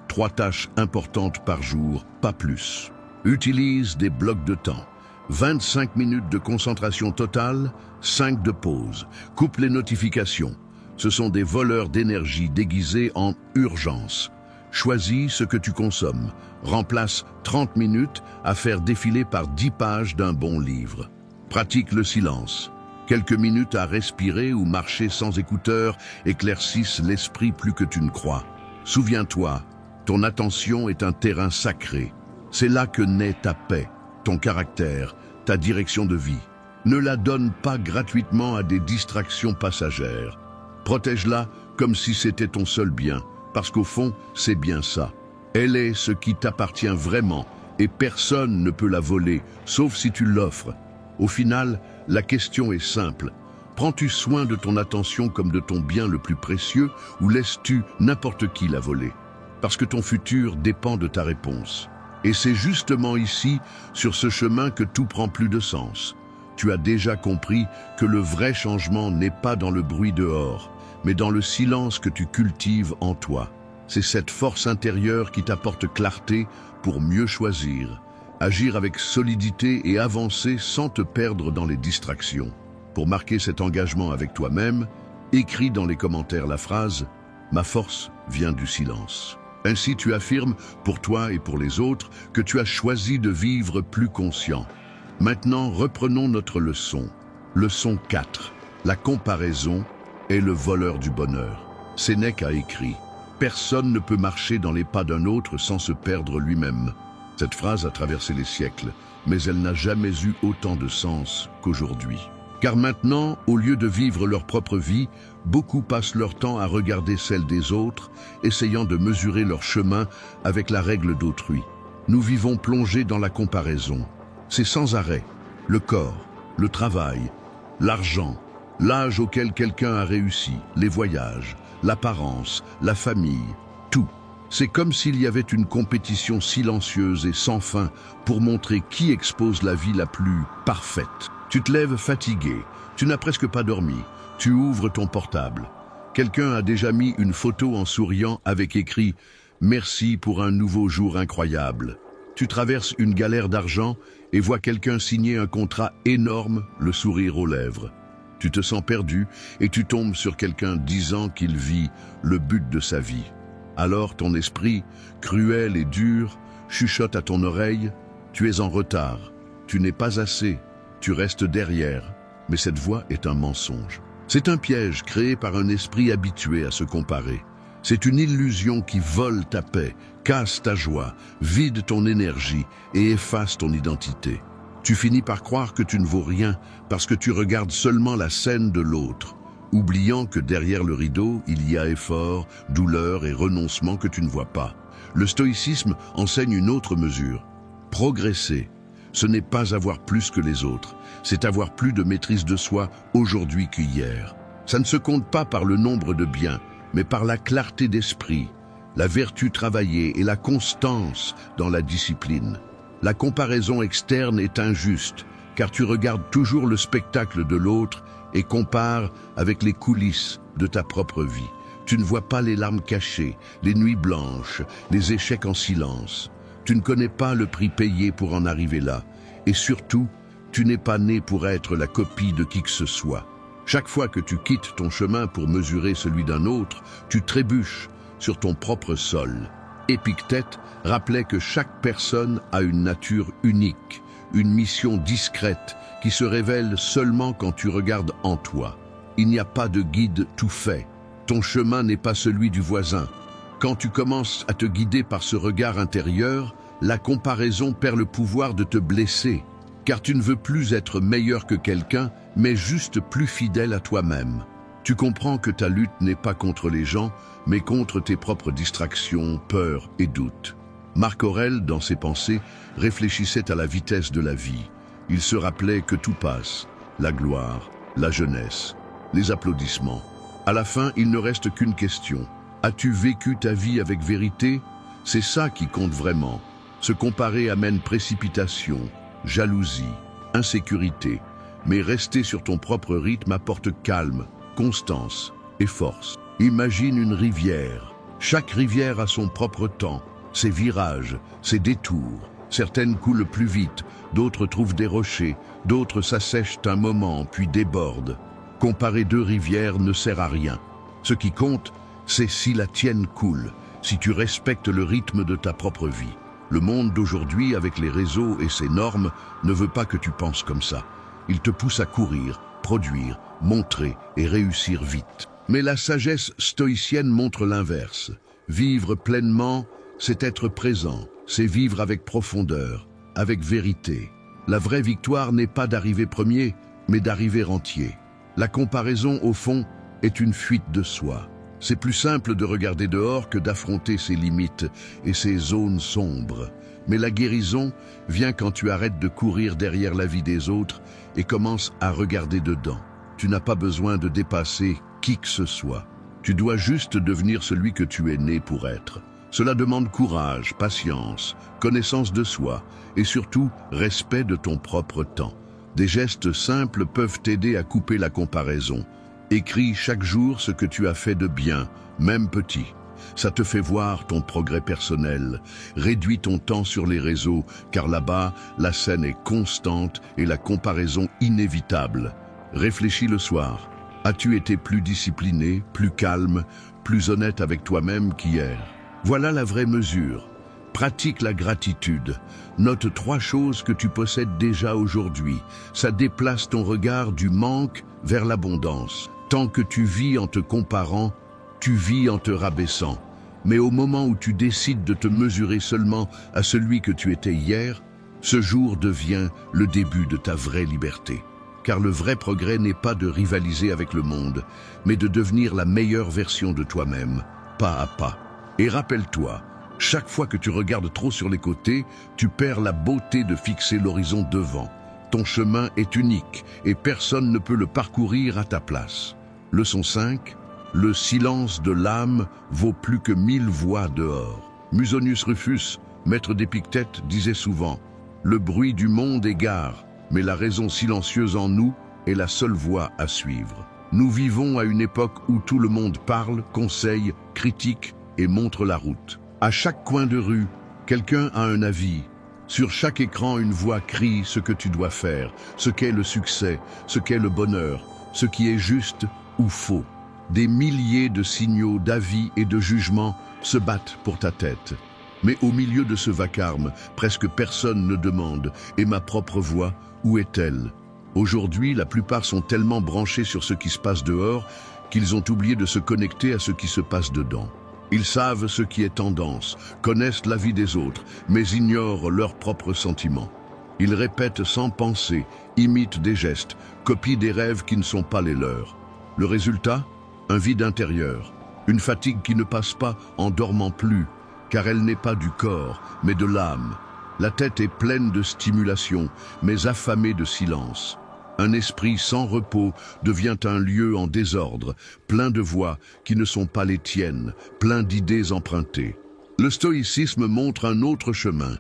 3 tâches importantes par jour, pas plus. Utilise des blocs de temps. 25 minutes de concentration totale, 5 de pause. Coupe les notifications. Ce sont des voleurs d'énergie déguisés en urgence. Choisis ce que tu consommes. Remplace 30 minutes à faire défiler par 10 pages d'un bon livre. Pratique le silence. Quelques minutes à respirer ou marcher sans écouteurs éclaircissent l'esprit plus que tu ne crois. Souviens-toi, ton attention est un terrain sacré. C'est là que naît ta paix, ton caractère, ta direction de vie. Ne la donne pas gratuitement à des distractions passagères. Protège-la comme si c'était ton seul bien, parce qu'au fond, c'est bien ça. Elle est ce qui t'appartient vraiment, et personne ne peut la voler, sauf si tu l'offres. Au final, la question est simple. Prends-tu soin de ton attention comme de ton bien le plus précieux, ou laisses-tu n'importe qui la voler? Parce que ton futur dépend de ta réponse. Et c'est justement ici, sur ce chemin, que tout prend plus de sens. Tu as déjà compris que le vrai changement n'est pas dans le bruit dehors, mais dans le silence que tu cultives en toi. C'est cette force intérieure qui t'apporte clarté pour mieux choisir, agir avec solidité et avancer sans te perdre dans les distractions. Pour marquer cet engagement avec toi-même, écris dans les commentaires la phrase « Ma force vient du silence ». Ainsi tu affirmes, pour toi et pour les autres, que tu as choisi de vivre plus conscient. Maintenant, reprenons notre leçon. Leçon 4. La comparaison est le voleur du bonheur. Sénèque a écrit « Personne ne peut marcher dans les pas d'un autre sans se perdre lui-même ». Cette phrase a traversé les siècles, mais elle n'a jamais eu autant de sens qu'aujourd'hui. Car maintenant, au lieu de vivre leur propre vie, beaucoup passent leur temps à regarder celle des autres, essayant de mesurer leur chemin avec la règle d'autrui. Nous vivons plongés dans la comparaison. C'est sans arrêt. Le corps, le travail, l'argent, l'âge auquel quelqu'un a réussi, les voyages, l'apparence, la famille, tout. C'est comme s'il y avait une compétition silencieuse et sans fin pour montrer qui expose la vie la plus parfaite. Tu te lèves fatigué, tu n'as presque pas dormi, tu ouvres ton portable. Quelqu'un a déjà mis une photo en souriant avec écrit « Merci pour un nouveau jour incroyable ». Tu traverses une galère d'argent et vois quelqu'un signer un contrat énorme, le sourire aux lèvres. Tu te sens perdu et tu tombes sur quelqu'un disant qu'il vit le but de sa vie. Alors ton esprit, cruel et dur, chuchote à ton oreille « Tu es en retard, tu n'es pas assez ». Tu restes derrière, mais cette voix est un mensonge. C'est un piège créé par un esprit habitué à se comparer. C'est une illusion qui vole ta paix, casse ta joie, vide ton énergie et efface ton identité. Tu finis par croire que tu ne vaux rien parce que tu regardes seulement la scène de l'autre, oubliant que derrière le rideau, il y a effort, douleur et renoncement que tu ne vois pas. Le stoïcisme enseigne une autre mesure. Progresser. Ce n'est pas avoir plus que les autres, c'est avoir plus de maîtrise de soi aujourd'hui qu'hier. Ça ne se compte pas par le nombre de biens, mais par la clarté d'esprit, la vertu travaillée et la constance dans la discipline. La comparaison externe est injuste, car tu regardes toujours le spectacle de l'autre et compares avec les coulisses de ta propre vie. Tu ne vois pas les larmes cachées, les nuits blanches, les échecs en silence. Tu ne connais pas le prix payé pour en arriver là. Et surtout, tu n'es pas né pour être la copie de qui que ce soit. Chaque fois que tu quittes ton chemin pour mesurer celui d'un autre, tu trébuches sur ton propre sol. Épictète rappelait que chaque personne a une nature unique, une mission discrète qui se révèle seulement quand tu regardes en toi. Il n'y a pas de guide tout fait. Ton chemin n'est pas celui du voisin. Quand tu commences à te guider par ce regard intérieur, la comparaison perd le pouvoir de te blesser, car tu ne veux plus être meilleur que quelqu'un, mais juste plus fidèle à toi-même. Tu comprends que ta lutte n'est pas contre les gens, mais contre tes propres distractions, peurs et doutes. Marc Aurèle, dans ses pensées, réfléchissait à la vitesse de la vie. Il se rappelait que tout passe, la gloire, la jeunesse, les applaudissements. À la fin, il ne reste qu'une question. As-tu vécu ta vie avec vérité? C'est ça qui compte vraiment. Se comparer amène précipitation, jalousie, insécurité. Mais rester sur ton propre rythme apporte calme, constance et force. Imagine une rivière. Chaque rivière a son propre temps, ses virages, ses détours. Certaines coulent plus vite, d'autres trouvent des rochers, d'autres s'assèchent un moment puis débordent. Comparer deux rivières ne sert à rien. Ce qui compte, c'est si la tienne coule, si tu respectes le rythme de ta propre vie. Le monde d'aujourd'hui, avec les réseaux et ses normes, ne veut pas que tu penses comme ça. Il te pousse à courir, produire, montrer et réussir vite. Mais la sagesse stoïcienne montre l'inverse. Vivre pleinement, c'est être présent, c'est vivre avec profondeur, avec vérité. La vraie victoire n'est pas d'arriver premier, mais d'arriver entier. La comparaison, au fond, est une fuite de soi. C'est plus simple de regarder dehors que d'affronter ses limites et ses zones sombres. Mais la guérison vient quand tu arrêtes de courir derrière la vie des autres et commences à regarder dedans. Tu n'as pas besoin de dépasser qui que ce soit. Tu dois juste devenir celui que tu es né pour être. Cela demande courage, patience, connaissance de soi et surtout respect de ton propre temps. Des gestes simples peuvent t'aider à couper la comparaison. Écris chaque jour ce que tu as fait de bien, même petit. Ça te fait voir ton progrès personnel. Réduis ton temps sur les réseaux, car là-bas, la scène est constante et la comparaison inévitable. Réfléchis le soir. As-tu été plus discipliné, plus calme, plus honnête avec toi-même qu'hier? Voilà la vraie mesure. Pratique la gratitude. Note 3 choses que tu possèdes déjà aujourd'hui. Ça déplace ton regard du manque vers l'abondance. Tant que tu vis en te comparant, tu vis en te rabaissant. Mais au moment où tu décides de te mesurer seulement à celui que tu étais hier, ce jour devient le début de ta vraie liberté. Car le vrai progrès n'est pas de rivaliser avec le monde, mais de devenir la meilleure version de toi-même, pas à pas. Et rappelle-toi, chaque fois que tu regardes trop sur les côtés, tu perds la beauté de fixer l'horizon devant. Ton chemin est unique et personne ne peut le parcourir à ta place. Leçon 5. Le silence de l'âme vaut plus que 1000 voix dehors. Musonius Rufus, maître d'Épictète, disait souvent « Le bruit du monde égare, mais la raison silencieuse en nous est la seule voie à suivre. » Nous vivons à une époque où tout le monde parle, conseille, critique et montre la route. À chaque coin de rue, quelqu'un a un avis. Sur chaque écran, une voix crie ce que tu dois faire, ce qu'est le succès, ce qu'est le bonheur, ce qui est juste ou faux. Des milliers de signaux, d'avis et de jugements se battent pour ta tête. Mais au milieu de ce vacarme, presque personne ne demande « Et ma propre voix, où est-elle » Aujourd'hui, la plupart sont tellement branchés sur ce qui se passe dehors qu'ils ont oublié de se connecter à ce qui se passe dedans. Ils savent ce qui est tendance, connaissent la vie des autres, mais ignorent leurs propres sentiments. Ils répètent sans penser, imitent des gestes, copient des rêves qui ne sont pas les leurs. Le résultat ? Un vide intérieur, une fatigue qui ne passe pas en dormant plus, car elle n'est pas du corps, mais de l'âme. La tête est pleine de stimulation, mais affamée de silence. Un esprit sans repos devient un lieu en désordre, plein de voix qui ne sont pas les tiennes, plein d'idées empruntées. Le stoïcisme montre un autre chemin,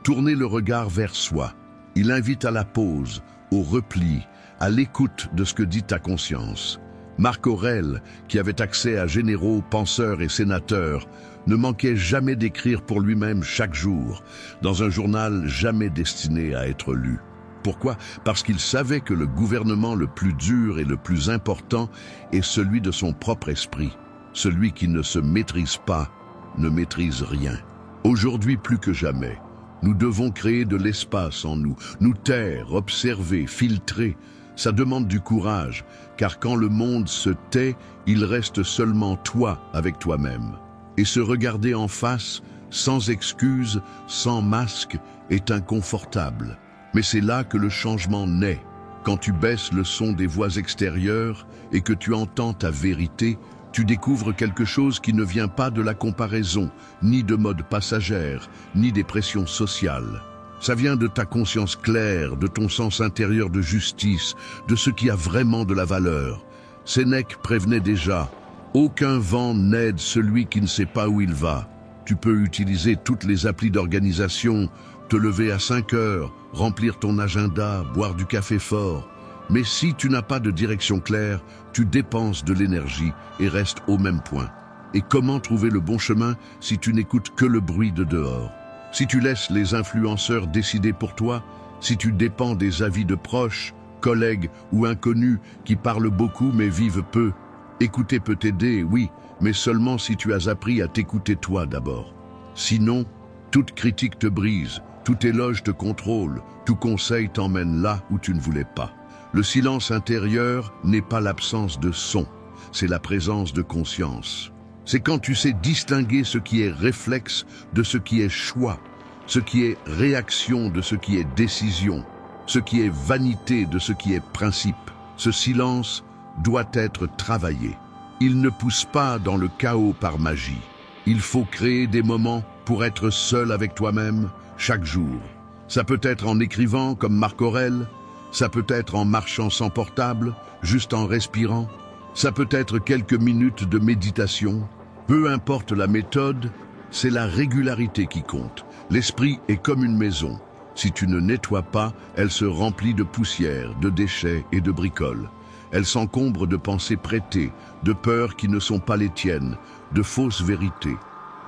tourner le regard vers soi. Il invite à la pause, au repli, à l'écoute de ce que dit ta conscience. Marc Aurèle, qui avait accès à généraux, penseurs et sénateurs, ne manquait jamais d'écrire pour lui-même chaque jour, dans un journal jamais destiné à être lu. Pourquoi? Parce qu'il savait que le gouvernement le plus dur et le plus important est celui de son propre esprit. Celui qui ne se maîtrise pas ne maîtrise rien. Aujourd'hui plus que jamais, nous devons créer de l'espace en nous, nous taire, observer, filtrer. Ça demande du courage, car quand le monde se tait, il reste seulement toi avec toi-même. Et se regarder en face, sans excuse, sans masque, est inconfortable. Mais c'est là que le changement naît. Quand tu baisses le son des voix extérieures et que tu entends ta vérité, tu découvres quelque chose qui ne vient pas de la comparaison, ni de mode passagère, ni des pressions sociales. Ça vient de ta conscience claire, de ton sens intérieur de justice, de ce qui a vraiment de la valeur. Sénèque prévenait déjà, « Aucun vent n'aide celui qui ne sait pas où il va. » Tu peux utiliser toutes les applis d'organisation, te lever à 5 heures, remplir ton agenda, boire du café fort. Mais si tu n'as pas de direction claire, tu dépenses de l'énergie et restes au même point. Et comment trouver le bon chemin si tu n'écoutes que le bruit de dehors? Si tu laisses les influenceurs décider pour toi, si tu dépends des avis de proches, collègues ou inconnus qui parlent beaucoup mais vivent peu, écouter peut t'aider, oui, mais seulement si tu as appris à t'écouter toi d'abord. Sinon, toute critique te brise, tout éloge te contrôle, tout conseil t'emmène là où tu ne voulais pas. Le silence intérieur n'est pas l'absence de son, c'est la présence de conscience. C'est quand tu sais distinguer ce qui est réflexe de ce qui est choix, ce qui est réaction de ce qui est décision, ce qui est vanité de ce qui est principe. Ce silence doit être travaillé. Il ne pousse pas dans le chaos par magie. Il faut créer des moments pour être seul avec toi-même chaque jour. Ça peut être en écrivant comme Marc Aurèle, ça peut être en marchant sans portable, juste en respirant, ça peut être quelques minutes de méditation. Peu importe la méthode, c'est la régularité qui compte. L'esprit est comme une maison. Si tu ne nettoies pas, elle se remplit de poussière, de déchets et de bricoles. Elle s'encombre de pensées prêtées, de peurs qui ne sont pas les tiennes, de fausses vérités.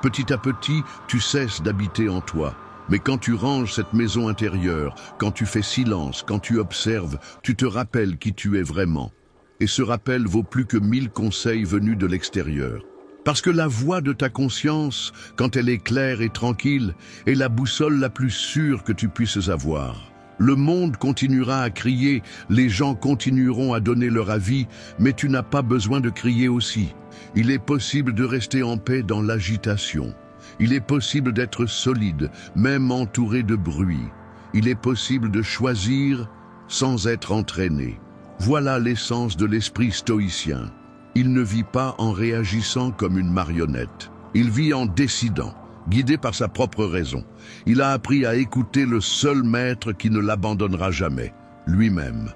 Petit à petit, tu cesses d'habiter en toi. Mais quand tu ranges cette maison intérieure, quand tu fais silence, quand tu observes, tu te rappelles qui tu es vraiment. Et ce rappel vaut plus que 1000 conseils venus de l'extérieur. Parce que la voix de ta conscience, quand elle est claire et tranquille, est la boussole la plus sûre que tu puisses avoir. Le monde continuera à crier, les gens continueront à donner leur avis, mais tu n'as pas besoin de crier aussi. Il est possible de rester en paix dans l'agitation. Il est possible d'être solide, même entouré de bruit. Il est possible de choisir sans être entraîné. Voilà l'essence de l'esprit stoïcien. Il ne vit pas en réagissant comme une marionnette. Il vit en décidant, guidé par sa propre raison. Il a appris à écouter le seul maître qui ne l'abandonnera jamais, lui-même.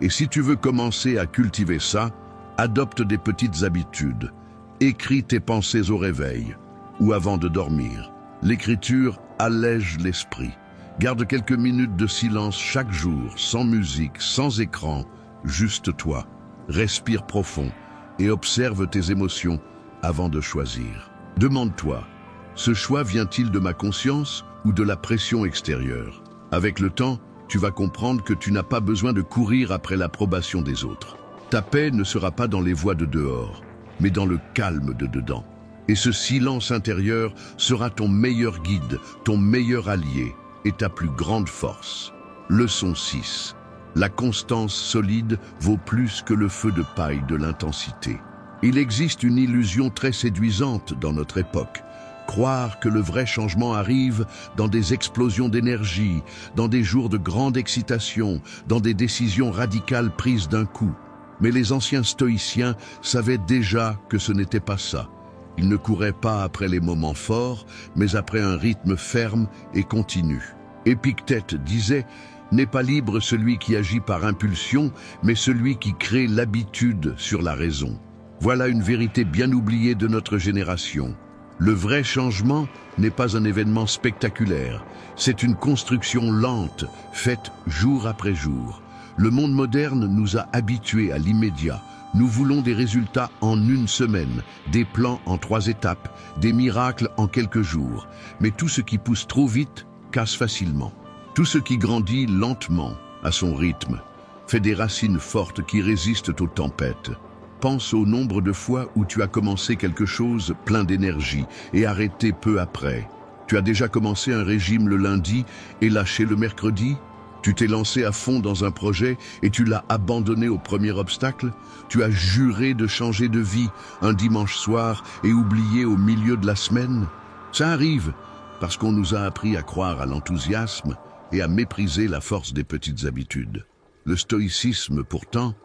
Et si tu veux commencer à cultiver ça, adopte des petites habitudes. Écris tes pensées au réveil ou avant de dormir. L'écriture allège l'esprit. Garde quelques minutes de silence chaque jour, sans musique, sans écran, juste toi. Respire profond et observe tes émotions avant de choisir. Demande-toi, ce choix vient-il de ma conscience ou de la pression extérieure? Avec le temps, tu vas comprendre que tu n'as pas besoin de courir après l'approbation des autres. Ta paix ne sera pas dans les voix de dehors, mais dans le calme de dedans. Et ce silence intérieur sera ton meilleur guide, ton meilleur allié et ta plus grande force. Leçon 6. La constance solide vaut plus que le feu de paille de l'intensité. Il existe une illusion très séduisante dans notre époque. Croire que le vrai changement arrive dans des explosions d'énergie, dans des jours de grande excitation, dans des décisions radicales prises d'un coup. Mais les anciens stoïciens savaient déjà que ce n'était pas ça. Ils ne couraient pas après les moments forts, mais après un rythme ferme et continu. Épictète disait « N'est pas libre celui qui agit par impulsion, mais celui qui crée l'habitude sur la raison. » Voilà une vérité bien oubliée de notre génération. Le vrai changement n'est pas un événement spectaculaire, c'est une construction lente, faite jour après jour. Le monde moderne nous a habitués à l'immédiat. Nous voulons des résultats en une semaine, des plans en 3 étapes, des miracles en quelques jours. Mais tout ce qui pousse trop vite casse facilement. Tout ce qui grandit lentement, à son rythme, fait des racines fortes qui résistent aux tempêtes. Pense au nombre de fois où tu as commencé quelque chose plein d'énergie et arrêté peu après. Tu as déjà commencé un régime le lundi et lâché le mercredi? Tu t'es lancé à fond dans un projet et tu l'as abandonné au premier obstacle? Tu as juré de changer de vie un dimanche soir et oublié au milieu de la semaine? Ça arrive parce qu'on nous a appris à croire à l'enthousiasme et à mépriser la force des petites habitudes. Le stoïcisme, pourtant,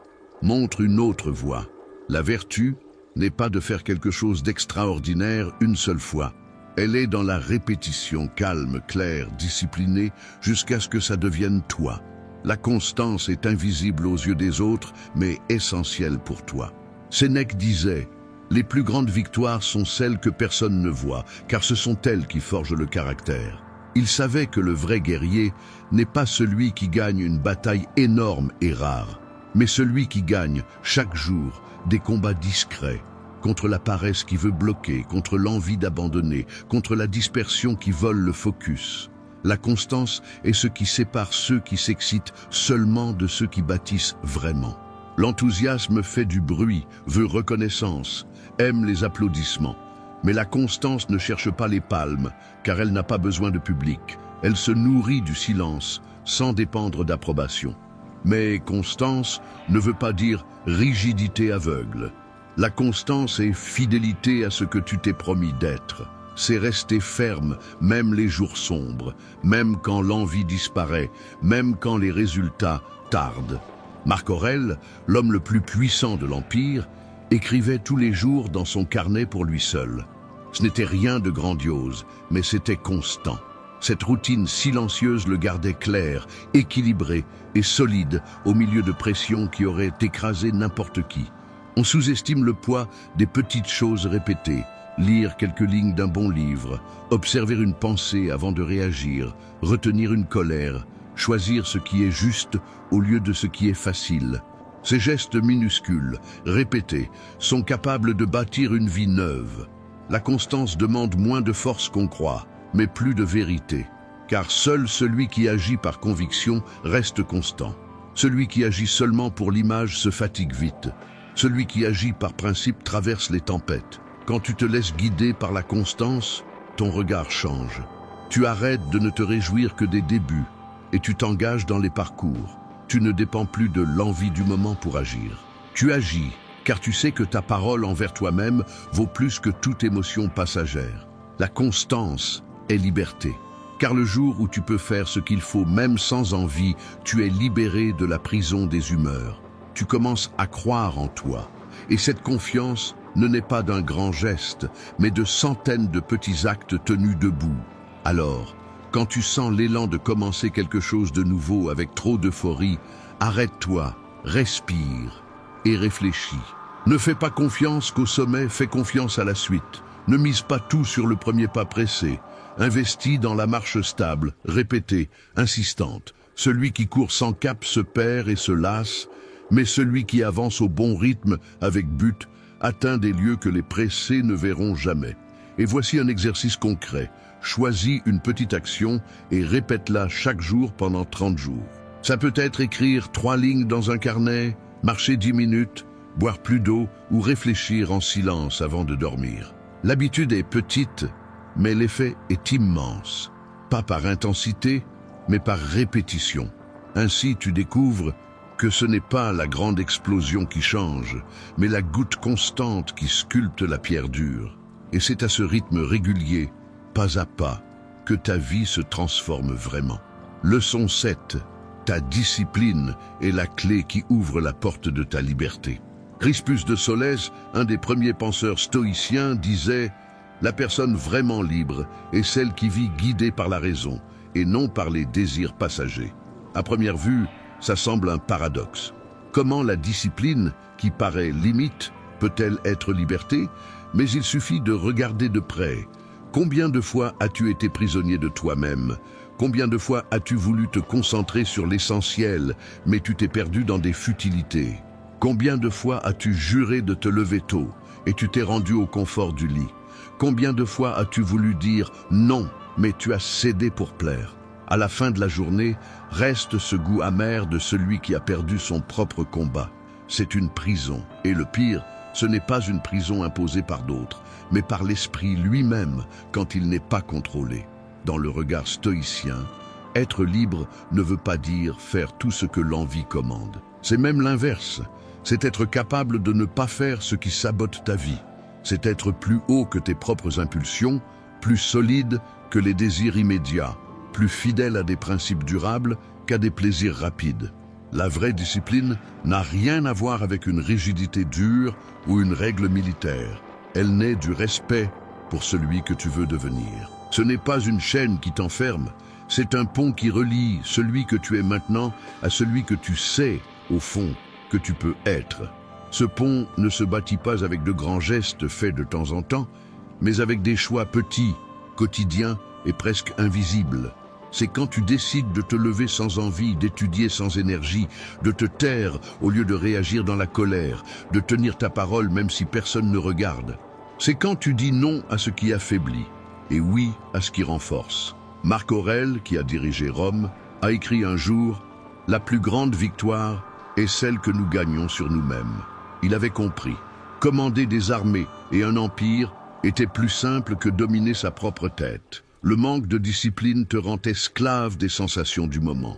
montre une autre voie. La vertu n'est pas de faire quelque chose d'extraordinaire une seule fois. Elle est dans la répétition calme, claire, disciplinée, jusqu'à ce que ça devienne toi. La constance est invisible aux yeux des autres, mais essentielle pour toi. Sénèque disait « Les plus grandes victoires sont celles que personne ne voit, car ce sont elles qui forgent le caractère. » Il savait que le vrai guerrier n'est pas celui qui gagne une bataille énorme et rare, mais celui qui gagne, chaque jour, des combats discrets, contre la paresse qui veut bloquer, contre l'envie d'abandonner, contre la dispersion qui vole le focus. La constance est ce qui sépare ceux qui s'excitent seulement de ceux qui bâtissent vraiment. L'enthousiasme fait du bruit, veut reconnaissance, aime les applaudissements. Mais la constance ne cherche pas les palmes, car elle n'a pas besoin de public. Elle se nourrit du silence, sans dépendre d'approbation. Mais constance ne veut pas dire rigidité aveugle. La constance est fidélité à ce que tu t'es promis d'être. C'est rester ferme, même les jours sombres, même quand l'envie disparaît, même quand les résultats tardent. Marc Aurèle, l'homme le plus puissant de l'Empire, écrivait tous les jours dans son carnet pour lui seul. Ce n'était rien de grandiose, mais c'était constant. Cette routine silencieuse le gardait clair, équilibré et solide au milieu de pressions qui auraient écrasé n'importe qui. On sous-estime le poids des petites choses répétées. Lire quelques lignes d'un bon livre, observer une pensée avant de réagir, retenir une colère, choisir ce qui est juste au lieu de ce qui est facile. Ces gestes minuscules, répétés, sont capables de bâtir une vie neuve. La constance demande moins de force qu'on croit, mais plus de vérité. Car seul celui qui agit par conviction reste constant. Celui qui agit seulement pour l'image se fatigue vite. Celui qui agit par principe traverse les tempêtes. Quand tu te laisses guider par la constance, ton regard change. Tu arrêtes de ne te réjouir que des débuts et tu t'engages dans les parcours. Tu ne dépends plus de l'envie du moment pour agir. Tu agis car tu sais que ta parole envers toi-même vaut plus que toute émotion passagère. La constance est liberté. Car le jour où tu peux faire ce qu'il faut même sans envie, tu es libéré de la prison des humeurs. Tu commences à croire en toi. Et cette confiance ne naît pas d'un grand geste, mais de centaines de petits actes tenus debout. Alors, quand tu sens l'élan de commencer quelque chose de nouveau avec trop d'euphorie, arrête-toi, respire et réfléchis. Ne fais pas confiance qu'au sommet, fais confiance à la suite. Ne mise pas tout sur le premier pas pressé. Investis dans la marche stable, répétée, insistante. Celui qui court sans cap se perd et se lasse, mais celui qui avance au bon rythme, avec but, atteint des lieux que les pressés ne verront jamais. Et voici un exercice concret. Choisis une petite action et répète-la chaque jour pendant 30 jours. Ça peut être écrire 3 lignes dans un carnet, marcher 10 minutes, boire plus d'eau ou réfléchir en silence avant de dormir. L'habitude est petite, mais l'effet est immense. Pas par intensité, mais par répétition. Ainsi, tu découvres que ce n'est pas la grande explosion qui change, mais la goutte constante qui sculpte la pierre dure. Et c'est à ce rythme régulier, pas à pas, que ta vie se transforme vraiment. Leçon 7. Ta discipline est la clé qui ouvre la porte de ta liberté. Crispus de Solès, un des premiers penseurs stoïciens, disait « La personne vraiment libre est celle qui vit guidée par la raison et non par les désirs passagers. » À première vue, ça semble un paradoxe. Comment la discipline, qui paraît limite, peut-elle être liberté? Mais il suffit de regarder de près. Combien de fois as-tu été prisonnier de toi-même? Combien de fois as-tu voulu te concentrer sur l'essentiel, mais tu t'es perdu dans des futilités? Combien de fois as-tu juré de te lever tôt et tu t'es rendu au confort du lit? Combien de fois as-tu voulu dire non, mais tu as cédé pour plaire? À la fin de la journée, reste ce goût amer de celui qui a perdu son propre combat. C'est une prison. Et le pire, ce n'est pas une prison imposée par d'autres, mais par l'esprit lui-même quand il n'est pas contrôlé. Dans le regard stoïcien, être libre ne veut pas dire faire tout ce que l'envie commande. C'est même l'inverse. C'est être capable de ne pas faire ce qui sabote ta vie. C'est être plus haut que tes propres impulsions, plus solide que les désirs immédiats, plus fidèle à des principes durables qu'à des plaisirs rapides. La vraie discipline n'a rien à voir avec une rigidité dure ou une règle militaire. Elle naît du respect pour celui que tu veux devenir. Ce n'est pas une chaîne qui t'enferme, c'est un pont qui relie celui que tu es maintenant à celui que tu sais, au fond, que tu peux être. Ce pont ne se bâtit pas avec de grands gestes faits de temps en temps, mais avec des choix petits, quotidiens et presque invisibles. C'est quand tu décides de te lever sans envie, d'étudier sans énergie, de te taire au lieu de réagir dans la colère, de tenir ta parole même si personne ne regarde. C'est quand tu dis non à ce qui affaiblit et oui à ce qui renforce. Marc Aurèle, qui a dirigé Rome, a écrit un jour « La plus grande victoire est celle que nous gagnons sur nous-mêmes ». Il avait compris. Commander des armées et un empire était plus simple que dominer sa propre tête. Le manque de discipline te rend esclave des sensations du moment.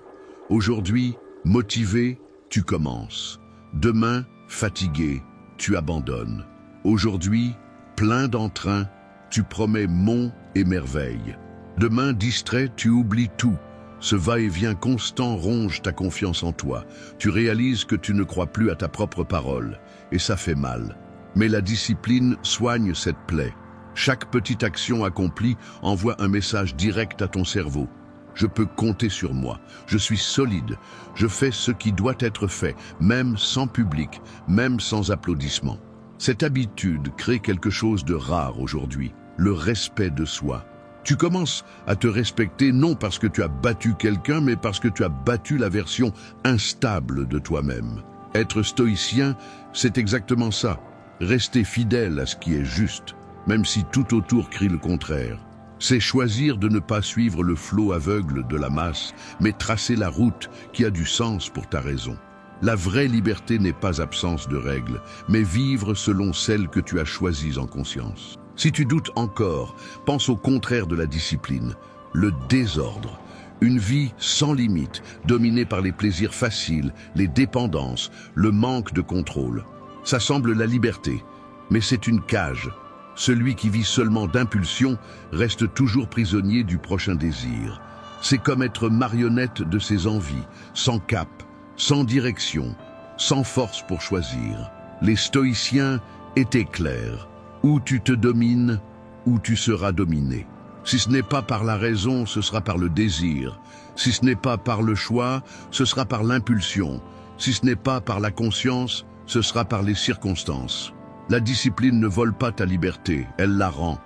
Aujourd'hui, motivé, tu commences. Demain, fatigué, tu abandonnes. Aujourd'hui, plein d'entrain, tu promets monts et merveilles. Demain, distrait, tu oublies tout. Ce va-et-vient constant ronge ta confiance en toi. Tu réalises que tu ne crois plus à ta propre parole. Et ça fait mal. Mais la discipline soigne cette plaie. Chaque petite action accomplie envoie un message direct à ton cerveau. Je peux compter sur moi, je suis solide, je fais ce qui doit être fait, même sans public, même sans applaudissements. Cette habitude crée quelque chose de rare aujourd'hui, le respect de soi. Tu commences à te respecter non parce que tu as battu quelqu'un, mais parce que tu as battu la version instable de toi-même. Être stoïcien, c'est exactement ça. Rester fidèle à ce qui est juste, même si tout autour crie le contraire. C'est choisir de ne pas suivre le flot aveugle de la masse, mais tracer la route qui a du sens pour ta raison. La vraie liberté n'est pas absence de règles, mais vivre selon celles que tu as choisies en conscience. Si tu doutes encore, pense au contraire de la discipline, le désordre. Une vie sans limite, dominée par les plaisirs faciles, les dépendances, le manque de contrôle. Ça semble la liberté, mais c'est une cage. Celui qui vit seulement d'impulsion reste toujours prisonnier du prochain désir. C'est comme être marionnette de ses envies, sans cap, sans direction, sans force pour choisir. Les stoïciens étaient clairs. Ou tu te domines, ou tu seras dominé. Si ce n'est pas par la raison, ce sera par le désir. Si ce n'est pas par le choix, ce sera par l'impulsion. Si ce n'est pas par la conscience, ce sera par les circonstances. La discipline ne vole pas ta liberté, elle la rend,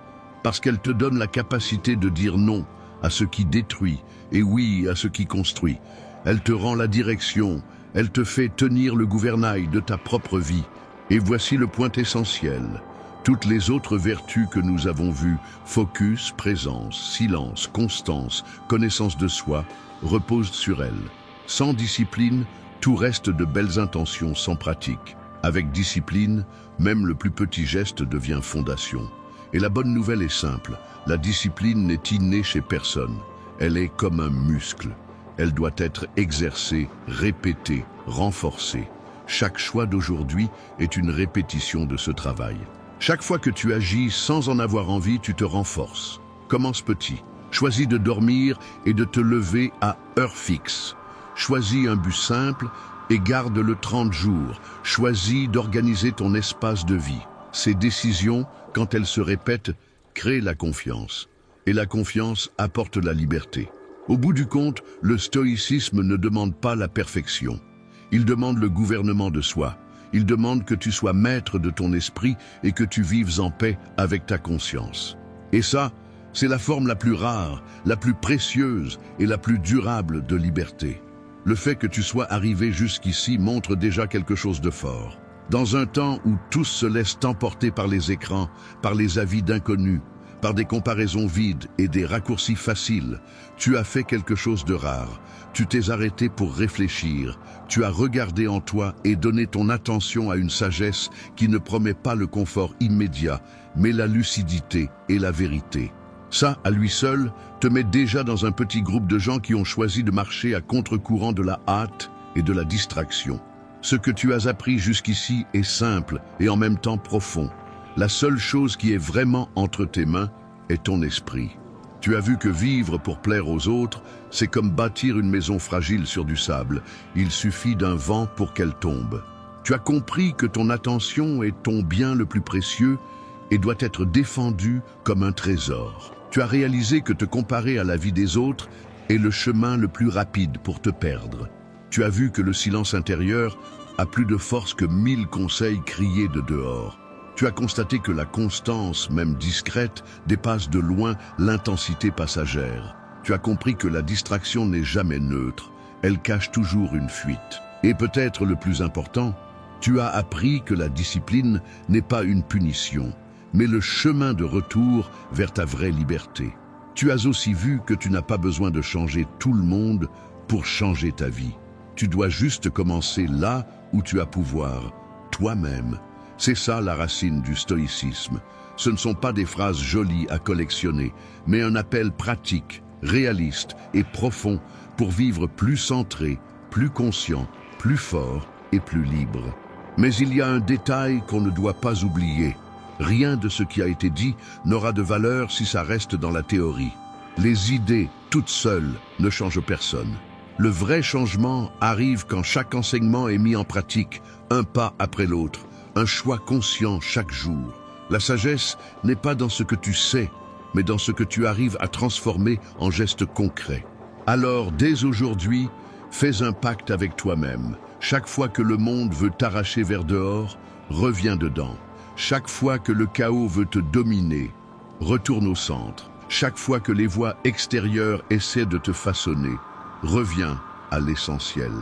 parce qu'elle te donne la capacité de dire non à ce qui détruit et oui à ce qui construit. Elle te rend la direction, elle te fait tenir le gouvernail de ta propre vie. Et voici le point essentiel. Toutes les autres vertus que nous avons vues, focus, présence, silence, constance, connaissance de soi, reposent sur elle. Sans discipline, tout reste de belles intentions sans pratique. Avec discipline, même le plus petit geste devient fondation. Et la bonne nouvelle est simple, la discipline n'est innée chez personne. Elle est comme un muscle. Elle doit être exercée, répétée, renforcée. Chaque choix d'aujourd'hui est une répétition de ce travail. Chaque fois que tu agis sans en avoir envie, tu te renforces. Commence petit. Choisis de dormir et de te lever à heure fixe. Choisis un but simple et garde-le 30 jours. Choisis d'organiser ton espace de vie. Ces décisions, quand elles se répètent, créent la confiance. Et la confiance apporte la liberté. Au bout du compte, le stoïcisme ne demande pas la perfection. Il demande le gouvernement de soi. Il demande que tu sois maître de ton esprit et que tu vives en paix avec ta conscience. Et ça, c'est la forme la plus rare, la plus précieuse et la plus durable de liberté. Le fait que tu sois arrivé jusqu'ici montre déjà quelque chose de fort. Dans un temps où tous se laissent emporter par les écrans, par les avis d'inconnus, par des comparaisons vides et des raccourcis faciles, tu as fait quelque chose de rare. Tu t'es arrêté pour réfléchir, tu as regardé en toi et donné ton attention à une sagesse qui ne promet pas le confort immédiat, mais la lucidité et la vérité. Ça, à lui seul, te met déjà dans un petit groupe de gens qui ont choisi de marcher à contre-courant de la hâte et de la distraction. Ce que tu as appris jusqu'ici est simple et en même temps profond. La seule chose qui est vraiment entre tes mains est ton esprit. Tu as vu que vivre pour plaire aux autres, c'est comme bâtir une maison fragile sur du sable. Il suffit d'un vent pour qu'elle tombe. Tu as compris que ton attention est ton bien le plus précieux et doit être défendue comme un trésor. Tu as réalisé que te comparer à la vie des autres est le chemin le plus rapide pour te perdre. Tu as vu que le silence intérieur a plus de force que 1000 conseils criés de dehors. Tu as constaté que la constance, même discrète, dépasse de loin l'intensité passagère. Tu as compris que la distraction n'est jamais neutre, elle cache toujours une fuite. Et peut-être le plus important, tu as appris que la discipline n'est pas une punition, mais le chemin de retour vers ta vraie liberté. Tu as aussi vu que tu n'as pas besoin de changer tout le monde pour changer ta vie. Tu dois juste commencer là où tu as pouvoir, toi-même. C'est ça la racine du stoïcisme. Ce ne sont pas des phrases jolies à collectionner, mais un appel pratique, réaliste et profond pour vivre plus centré, plus conscient, plus fort et plus libre. Mais il y a un détail qu'on ne doit pas oublier. Rien de ce qui a été dit n'aura de valeur si ça reste dans la théorie. Les idées, toutes seules, ne changent personne. Le vrai changement arrive quand chaque enseignement est mis en pratique, un pas après l'autre. un choix conscient chaque jour. La sagesse n'est pas dans ce que tu sais, mais dans ce que tu arrives à transformer en gestes concrets. Alors, dès aujourd'hui, fais un pacte avec toi-même. Chaque fois que le monde veut t'arracher vers dehors, reviens dedans. Chaque fois que le chaos veut te dominer, retourne au centre. Chaque fois que les voix extérieures essaient de te façonner, reviens à l'essentiel.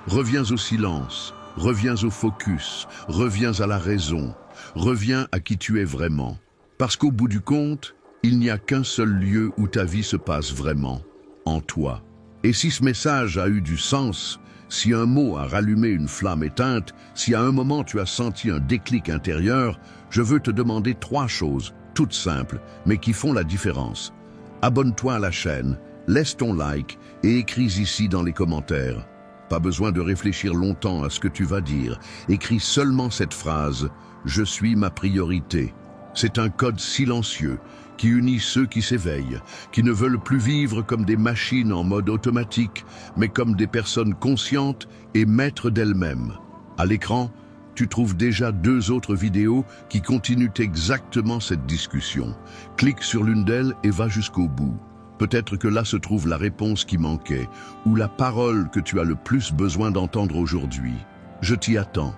Reviens au silence, reviens au focus, reviens à la raison, reviens à qui tu es vraiment. Parce qu'au bout du compte, il n'y a qu'un seul lieu où ta vie se passe vraiment, en toi. Et si ce message a eu du sens, si un mot a rallumé une flamme éteinte, si à un moment tu as senti un déclic intérieur, je veux te demander 3 choses, toutes simples, mais qui font la différence. Abonne-toi à la chaîne, laisse ton like et écris ici dans les commentaires. Pas besoin de réfléchir longtemps à ce que tu vas dire. Écris seulement cette phrase « Je suis ma priorité ». C'est un code silencieux qui unit ceux qui s'éveillent, qui ne veulent plus vivre comme des machines en mode automatique, mais comme des personnes conscientes et maîtres d'elles-mêmes. À l'écran, tu trouves déjà 2 autres vidéos qui continuent exactement cette discussion. Clique sur l'une d'elles et va jusqu'au bout. Peut-être que là se trouve la réponse qui manquait, ou la parole que tu as le plus besoin d'entendre aujourd'hui. Je t'y attends.